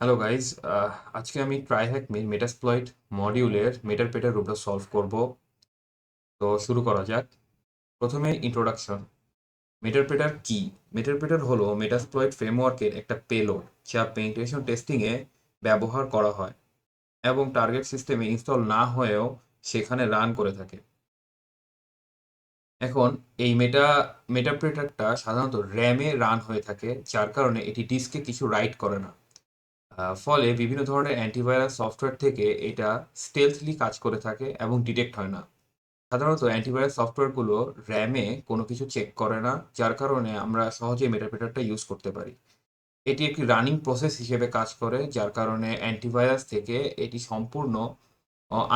Hello guys, আজকে আমি ট্রাইহ্যাকমির মেটাসপ্লয়েট মডিউলের মেটারপেটার রূপটা সলভ করব। তো শুরু করা যাক। প্রথমে ইন্ট্রোডাকশন। মেটারপেটার কি? মেটারপেটার হলো মেটাসপ্লয়েট ফ্রেমওয়ার্কের একটা পেলোড যা পেনিট্রেশন টেস্টিংয়ে ব্যবহার করা হয় এবং টার্গেট সিস্টেমে ইনস্টল না হয়েও সেখানে রান করে থাকে। এখন এই মেটারপেটারটা সাধারণত র্যামে রান হয়ে থাকে, যার কারণে এটি ডিস্কে কিছু রাইট করে না। ফলে বিভিন্ন ধরনের অ্যান্টিভাইরাস সফটওয়্যার থেকে এটা স্টেলথলি কাজ করে থাকে এবং ডিটেক্ট হয় না। সাধারণত অ্যান্টিভাইরাস সফটওয়্যারগুলো র্যামে কোনো কিছু চেক করে না, যার কারণে আমরা সহজেই মেটাপ্রেটারটা ইউজ করতে পারি। এটি একটি রানিং প্রসেস হিসেবে কাজ করে, যার কারণে অ্যান্টিভাইরাস থেকে এটি সম্পূর্ণ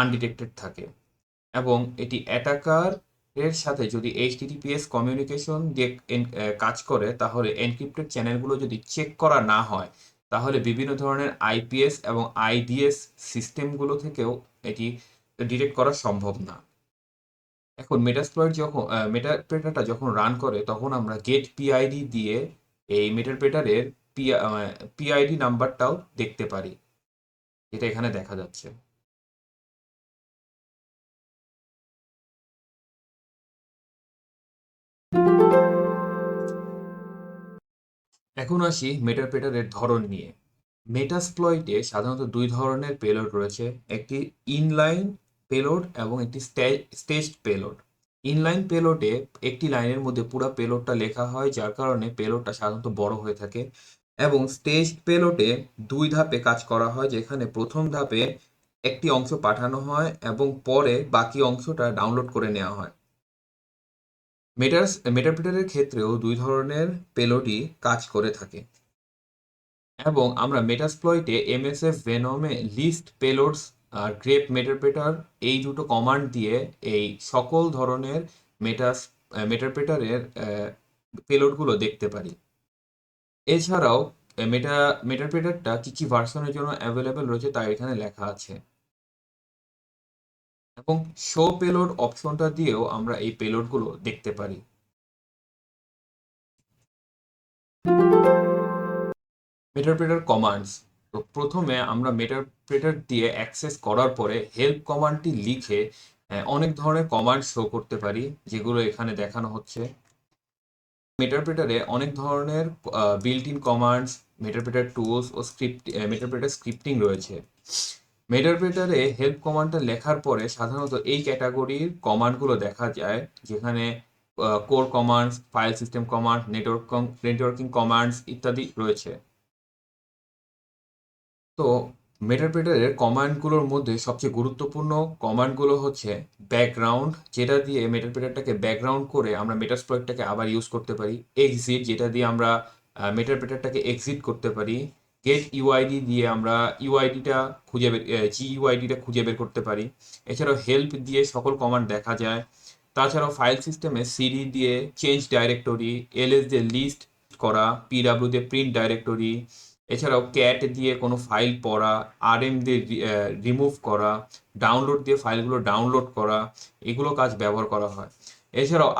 আনডিটেক্টেড থাকে এবং এটি অ্যাটাকার এর সাথে যদি এইচটিটিপিএস কমিউনিকেশন দিয়ে কাজ করে, তাহলে এনক্রিপ্টেড চ্যানেলগুলো যদি চেক করা না হয়, তাহলে বিভিন্ন ধরনের আইপিএস এবং আইডিএস সিস্টেমগুলো থেকেও এটি ডিটেক্ট করা সম্ভব না। এখন মেটাপ্রেটারটা যখন রান করে, তখন আমরা গেট পিআইডি দিয়ে এই মেটাপ্রেটারের পিআইডি নাম্বারটাও দেখতে পারি, যেটা এখানে দেখা যাচ্ছে। এখন আসি মেটাপ্রেটারের ধরন নিয়ে। মেটাসপ্লয়েটে সাধারণত দুই ধরনের পেলোড রয়েছে, একটি ইনলাইন পেলোড এবং একটি স্টেজড পেলোড। ইনলাইন পেলোডে একটি লাইনের মধ্যে পুরো পেলোডটা লেখা হয়, যার কারণে পেলোডটা সাধারণত বড় হয়ে থাকে। এবং স্টেজড পেলোডে দুই ধাপে কাজ করা হয়, যেখানে প্রথম ধাপে একটি অংশ পাঠানো হয় এবং পরে বাকি অংশটা ডাউনলোড করে নেওয়া হয়। মেটাপ্রেটারের ক্ষেত্রেও দুই ধরনের পেলোডই কাজ করে থাকে এবং আমরা মেটাসপ্লয়েটে এমএসএফ ভেনমে লিস্ট পেলোডস আর গ্রেপ মেটারপ্রেটার এই দুটো কমান্ড দিয়ে এই সকল ধরনের মেটারপ্রেটারের পেলোডগুলো দেখতে পারি। এছাড়াও মেটারপ্রেটারটা কি কি ভার্সনের জন্য অ্যাভেলেবেল রয়েছে তা এখানে লেখা আছে এবং শো পেলোড অপশনটা দিয়েও আমরা এই পেলোডগুলো দেখতে পারি। মেটারপ্রেটার কমান্ডস। তো প্রথমে আমরা মেটারপ্রেটার দিয়ে অ্যাক্সেস করার পরে হেল্প কমান্ডটি লিখে অনেক ধরনের কমান্ড শো করতে পারি, যেগুলো এখানে দেখানো হচ্ছে। মেটারপ্রেটারে অনেক ধরনের built in commands, Meterpreter tools ও মেটারপ্রেটার স্ক্রিপ্টিং রয়েছে। মেটারপ্রেটারে হেল্প কমান্ডটা লেখার পরে সাধারণত এই ক্যাটাগরির কমান্ডগুলো দেখা যায়, যেখানে core commands, file system command, networking commands ইত্যাদি রয়েছে। তো মেটাপ্রেটারের কমান্ডগুলোর মধ্যে সবচেয়ে গুরুত্বপূর্ণ কমান্ডগুলো হচ্ছে ব্যাকগ্রাউন্ড, যেটা দিয়ে মেটাপ্রেটারটাকে ব্যাকগ্রাউন্ড করে আমরা মেটাসপ্লয়েটটাকে আবার ইউজ করতে পারি। এক্সিট, যেটা দিয়ে আমরা মেটাপ্রেটারটাকে এক্সিট করতে পারি। গেট ইউআইডি দিয়ে আমরা ইউআইডিটা জিইউআইডিটা খুঁজে বের করতে পারি। এছাড়াও হেল্প দিয়ে সকল কমান্ড দেখা যায়। তাছাড়াও ফাইল সিস্টেমে সিডি দিয়ে চেঞ্জ ডাইরেক্টরি, এলএস দিয়ে লিস্ট করা, পিডাব্লিউ দিয়ে প্রিন্ট ডাইরেক্টরি, এছাড়াও ক্যাট দিয়ে কোনো ফাইল পড়া, আরএম দিয়ে রিমুভ করা, ডাউনলোড দিয়ে ফাইলগুলো ডাউনলোড করা, এগুলো কাজ ব্যবহার করা হয়। এছাড়াও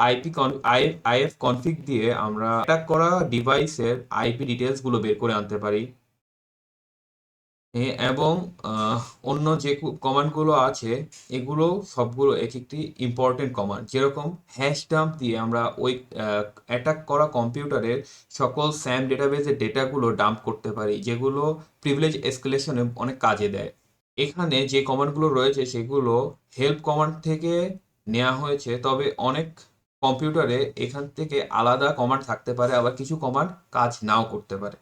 আইএফ কনফিগ দিয়ে আমরা অ্যাটাক করা ডিভাইসের আইপি ডিটেলসগুলো বের করে আনতে পারি। এবং অন্য যে কমান্ডগুলো আছে, এগুলো সবগুলো এক একটি ইম্পর্টেন্ট কমান্ড। যেরকম হ্যাশ ডাম্প দিয়ে আমরা ওই অ্যাটাক করা কম্পিউটারের সকল স্যাম ডেটাবেজের ডেটাগুলো ডাম্প করতে পারি, যেগুলো প্রিভিলেজ এসকেলেশনে অনেক কাজে দেয়। এখানে যে কমান্ডগুলো রয়েছে সেগুলো হেল্প কমান্ড থেকে নেওয়া হয়েছে, তবে অনেক কম্পিউটারে এখান থেকে আলাদা কমান্ড থাকতে পারে, আবার কিছু কমান্ড কাজ নাও করতে পারে।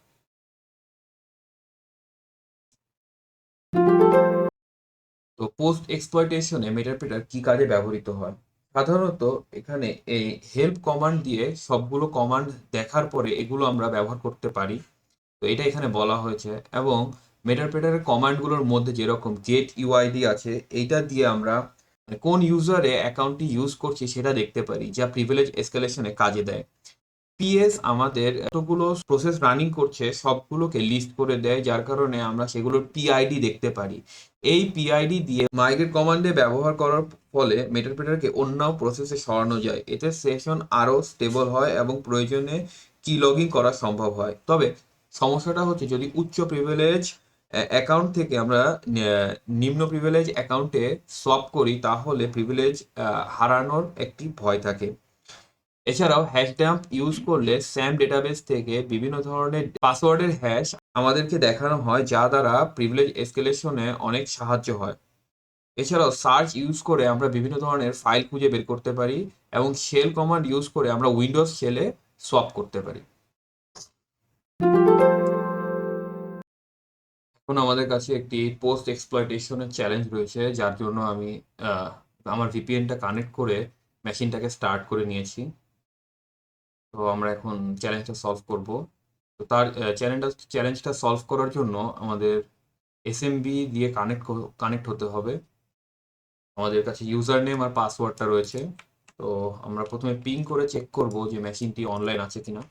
তো পোস্ট এক্সপ্লয়টেশনে মেটাপ্রেটার কি কাজে ব্যবহৃত হয়? সাধারণত এখানে এই হেল্প কমান্ড দিয়ে সবগুলো কমান্ড দেখার পরে এগুলো আমরা ব্যবহার করতে পারি। তো এটা এখানে বলা হয়েছে। এবং মেটাপ্রেটারের কমান্ডগুলোর মধ্যে যেরকম গেট ইউআইডি আছে, এইটা দিয়ে আমরা কোন ইউজারে অ্যাকাউন্টটি ইউজ করছি সেটা দেখতে পারি, যা প্রিভিলেজ এসকেলেশনে কাজে দেয়। পিএস আমাদের এতগুলো প্রসেস রানিং করছে সবগুলোকে লিস্ট করে দেয়, যার কারণে আমরা সেগুলোর পিআইডি দেখতে পারি। এই পিআইডি দিয়ে মাইগ্রেট কমান্ডে ব্যবহার করার ফলে মেটাপ্রেটারকে অন্য প্রসেসে সরানো যায়। এতে সেশন আরও স্টেবল হয় এবং প্রয়োজনে কি লগিং করা সম্ভব হয়। তবে সমস্যাটা হচ্ছে, যদি উচ্চ প্রিভিলেজ অ্যাকাউন্ট থেকে আমরা নিম্ন প্রিভিলেজ অ্যাকাউন্টে সোয়াপ করি, তাহলে প্রিভিলেজ হারানোর একটি ভয় থাকে। এছাড়াও হ্যাশ ডাম্প ইউজ করলে স্যাম ডেটাবেস থেকে বিভিন্ন ধরনের পাসওয়ার্ডের হ্যাশ আমাদেরকে দেখানো হয়, যা দ্বারা প্রিভিলেজ এসকেলেশনে অনেক সাহায্য হয়। এছাড়াও সার্চ ইউজ করে আমরা বিভিন্ন ধরনের ফাইল খুঁজে বের করতে পারি, এবং শেল কমান্ড ইউজ করে আমরা উইন্ডোজ শেলে সোয়াপ করতে পারি। এখন আমাদের কাছে একটি পোস্ট এক্সপ্লয়টেশনের চ্যালেঞ্জ রয়েছে, যার জন্য আমি আমার ভিপিএনটা কানেক্ট করে মেশিনটাকে স্টার্ট করে নিয়েছি। তো আমরা এখন চ্যালেঞ্জটা সলভ করব। তো তার চ্যালেঞ্জটা সলভ করার জন্য আমাদের এসএমবি দিয়ে কানেক্ট হতে হবে। আমাদের কাছে ইউজার নেম আর পাসওয়ার্ডটা রয়েছে। তো আমরা প্রথমে পিং করে চেক করব যে মেশিনটি অনলাইন আছে কিনা।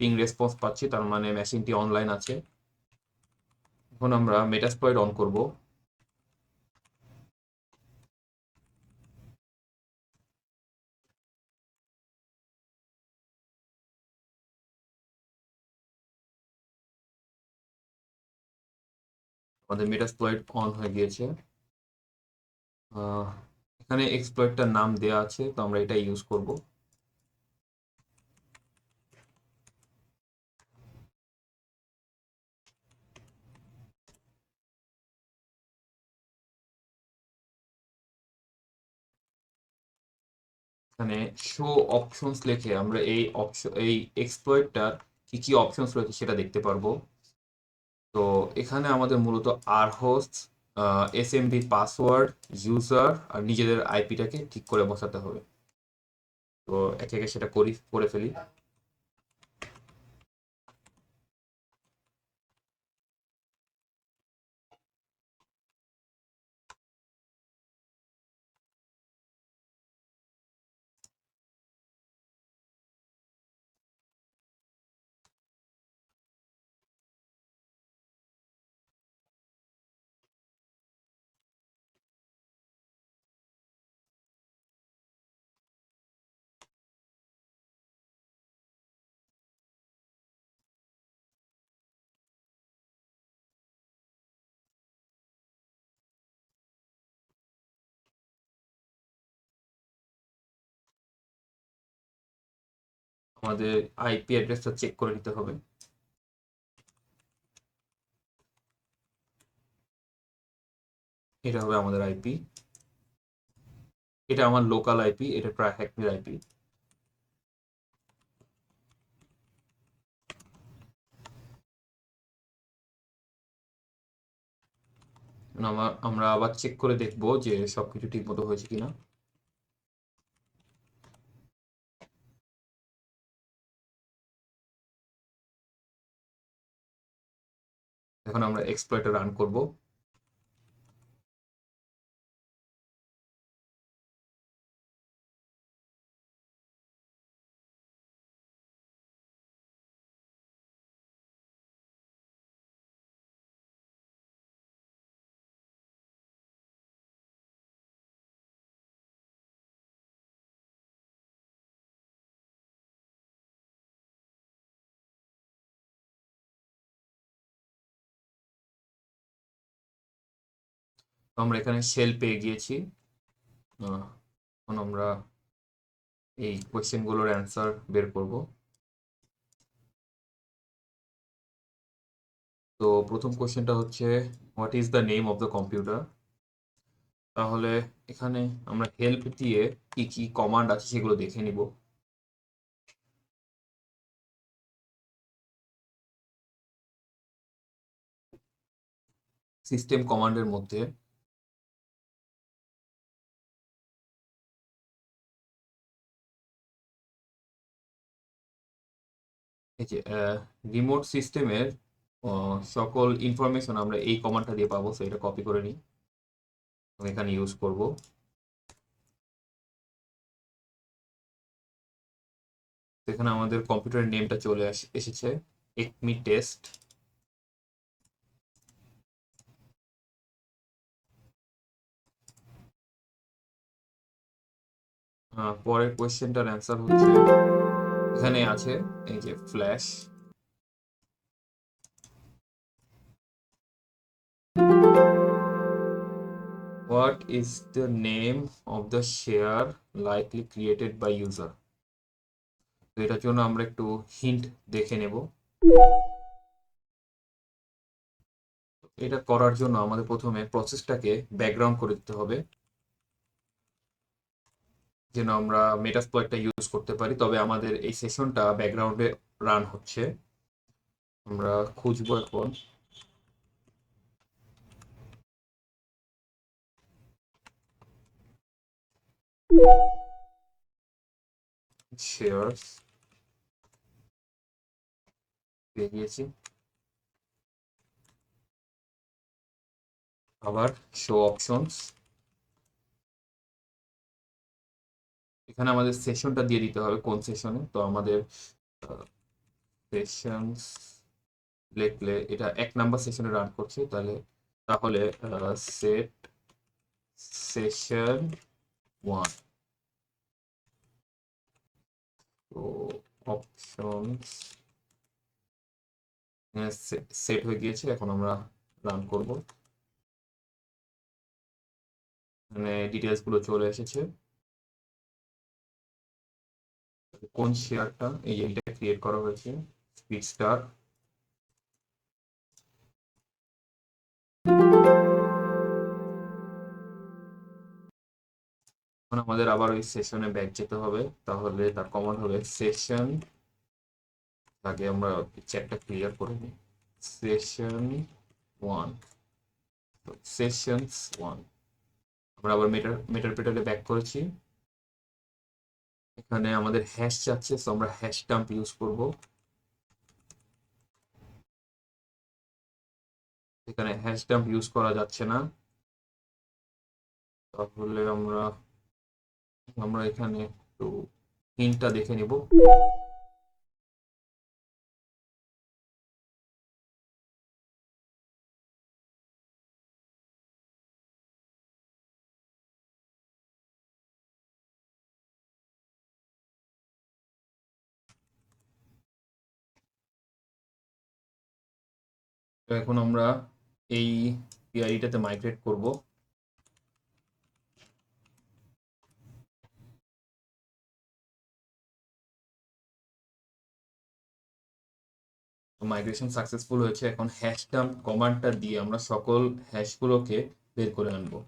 পিং রেসপন্স পাচ্ছি, তার মানে মেশিনটি অনলাইন আছে। এখন আমরা মেটাস্প্লয়েড অন করব। আমাদের মেটাস্প্লয়েড অন হয়ে গিয়েছে। আহ, এখানে এক্সপ্লয়েডটার নাম দেওয়া আছে, তো আমরা এটা ইউজ করব। এখানে শো অপশনস লিখে আমরা এই এক্সপ্লয়েডটার কি কি অপশনস রয়েছে সেটা দেখতে পারবো। তো এখানে আমাদের মূলত আর হোস্ট, এসএমবি পাসওয়ার্ড, ইউজার আর নিজেদের আইপিটাকে ঠিক করে বসাতে হবে। তো একে একে সেটা করে ফেলি। আমাদের আইপি অ্যাড্রেসটা চেক করে নিতে হবে। এটা হবে আমাদের আইপি। এটা আমার লোকাল আইপি, এটা প্রায় হ্যাকনির আইপি। আমরা আবার চেক করে দেখব যে সবকিছু ঠিক মতো হয়েছে কিনা। এখন আমরা এক্সপ্লয়েটর রান করব। তো আমরা এখানে শেল পেয়ে গিয়েছি। এখন আমরা এই কোয়েশ্চেনগুলোর অ্যান্সার বের করব। তো প্রথম কোয়েশ্চেনটা হচ্ছে, what is the name of the computer. তাহলে এখানে আমরা হেল্প দিয়ে কি কি কমান্ড আছে সেগুলো দেখে নিব। সিস্টেম কমান্ডের মধ্যে এই যে রিমোট সিস্টেমের সকল ইনফরমেশন আমরা এই কমান্ডটা দিয়ে পাবো, তো এটা কপি করে নিই এবং এখানে ইউজ করব। তো এখানে আমাদের কম্পিউটারের নেমটা চলে এসেছে, একমি টেস্ট। পরের কোয়েশ্চেনটার অ্যান্সার হচ্ছে এখানে আছে এই যে flash. What is the name of the share likely created by user? তো এটার জন্য আমরা একটু হিন্ট দেখে নেব। এটা করার জন্য আমাদের প্রথমে প্রসেসটাকে ব্যাকগ্রাউন্ড করে দিতে হবে, যেন আমরা মেটাস্প্লয়েটটা ইউজ করতে পারি। তবে আমাদের এই সেশনটা ব্যাকগ্রাউন্ডে রান হচ্ছে। আমরা খুঁজবো এখন শেয়ার্স, পেয়ে গিয়েছি। আবার শো অপশনস, এখানে আমাদের সেশনটা দিয়ে দিতে হবে কোন সেশনে। তো আমাদের সেশনস লিখলে এটা 1 নাম্বার সেশনে রান করছে, তাহলে সেট সেশন 1। তো অপশনস সেট হয়ে গিয়েছে, এখন আমরা রান করব। মানে ডিটেলস গুলো চলে এসেছে। কোন শেয়ারটা, এই এটা ক্রিয়েট করা হয়েছে, স্পিড স্টার। এখন আমাদের আবার ওই সেশনে ব্যাক যেতে হবে, তাহলে তার কমান্ড হবে সেশন। আগে আমরা চ্যাটটা ক্লিয়ার করে নিই। Session 1, sessions 1। আমরা আবার মেটারপ্রেটারে ব্যাক করেছি। এখানে আমাদের হ্যাশ চাচ্ছে, তো আমরা হ্যাশ ডাম্প ইউজ করব। এখানে হ্যাশ ডাম্প ইউজ করা যাচ্ছে না, তাহলে আমরা আমরা এখানে একটু হিন্টটা দেখে নিব। তো এখন আমরা এই পিআইডিটাতে মাইগ্রেট করব। মাইগ্রেশন সাকসেসফুল হয়েছে। এখন হ্যাশ ডাম্প কমান্ডটা দিয়ে আমরা সকল হ্যাশগুলোকে বের করে আনবো।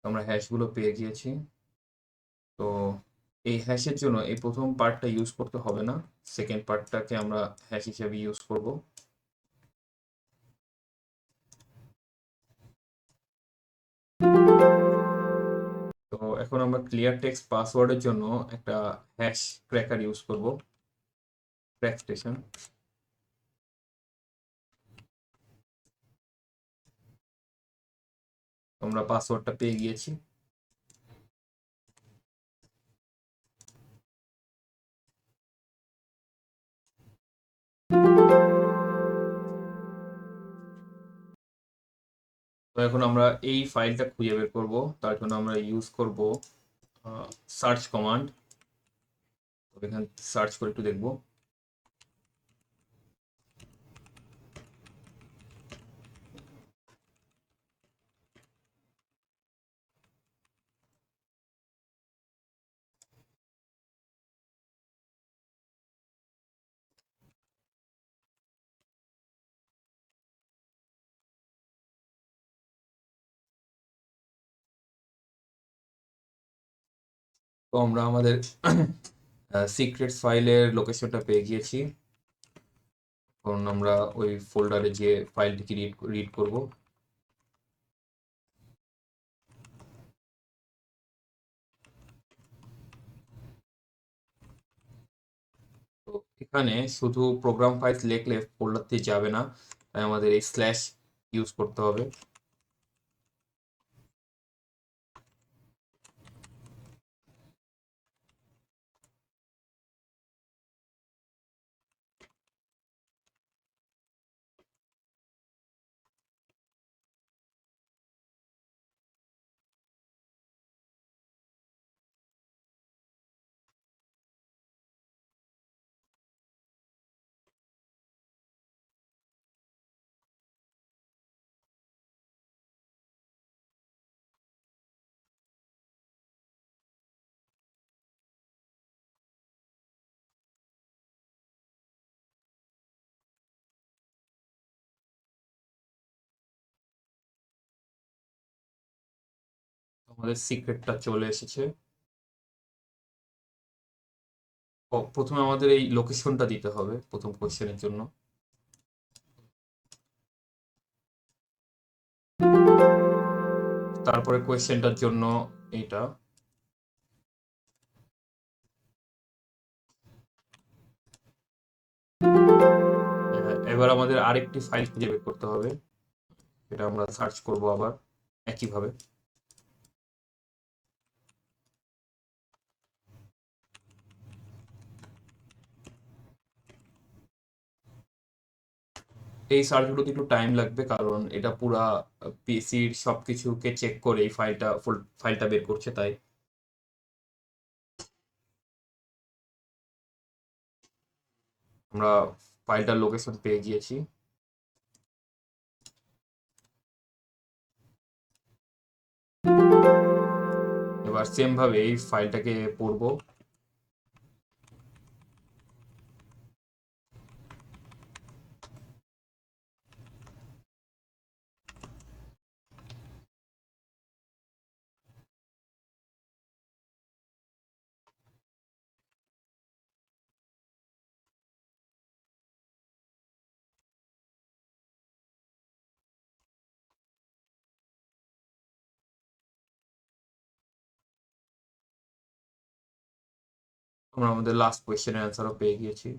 আমরা হ্যাশগুলো পেয়ে গিয়েছি। তো এই হ্যাশের জন্য এই প্রথম পার্টটা ইউজ করতে হবে না, সেকেন্ড পার্টটাকে আমরা হ্যাশ হিসেবে ইউজ করব। তো এখন আমরা ক্লিয়ার টেক্সট পাসওয়ার্ডের জন্য একটা হ্যাশ ক্র্যাকার ইউজ করব, ক্র্যাক স্টেশন। আমরা পাসওয়ার্ডটা পেয়ে গিয়েছি। তো এখন আমরা এই ফাইলটা খুঁজে বের করব। তার জন্য আমরা ইউজ করব সার্চ কমান্ড। তো এখানে সার্চ করে একটু দেখব। তো আমরা আমাদের সিক্রেটস ফাইলের লোকেশনটা পেয়ে গিয়েছি। এখন আমরা ওই ফোল্ডারে যে ফাইলটিকে রিড করব। তো এখানে শুধু প্রোগ্রাম ফাইল লিখলে ফোল্ডারতে যাবে না, তাই আমাদের এই স্ল্যাশ ইউজ করতে হবে। আমাদের সিক্রেটটা চলে এসেছে। প্রথমে আমাদের এই লোকেশনটা দিতে হবে প্রথম কোয়েশ্চেনের জন্য। তারপরে কোয়েশ্চেনটার জন্য এইটা। এবার আমাদের আরেকটি ফাইল খুঁজে বের করতে হবে, এটা আমরা সার্চ করব আবার একইভাবে। এই সার্চগুলোতে একটু টাইম লাগবে, কারণ এটা পুরা পিসির সবকিছুকে চেক করে এই ফুল ফাইলটা বের করছে, তাই। আমরা ফাইলটার লোকেশন পেয়ে গিয়েছি। এবার সেম ভাবে এই ফাইলটাকে পড়বো। আমরা আমাদের লাস্ট কোয়েশ্চেনের অ্যান্সারও পেয়ে গিয়েছি।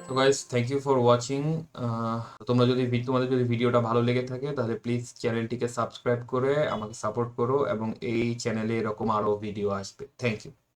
তো guys, thank you for watching. তোমাদের যদি ভিডিওটা ভালো লেগে থাকে তাহলে প্লিজ চ্যানেলটিকে সাবস্ক্রাইব করে আমাকে সাপোর্ট করো, এবং এই চ্যানেলে এরকম আরো ভিডিও আসবে। Thank you.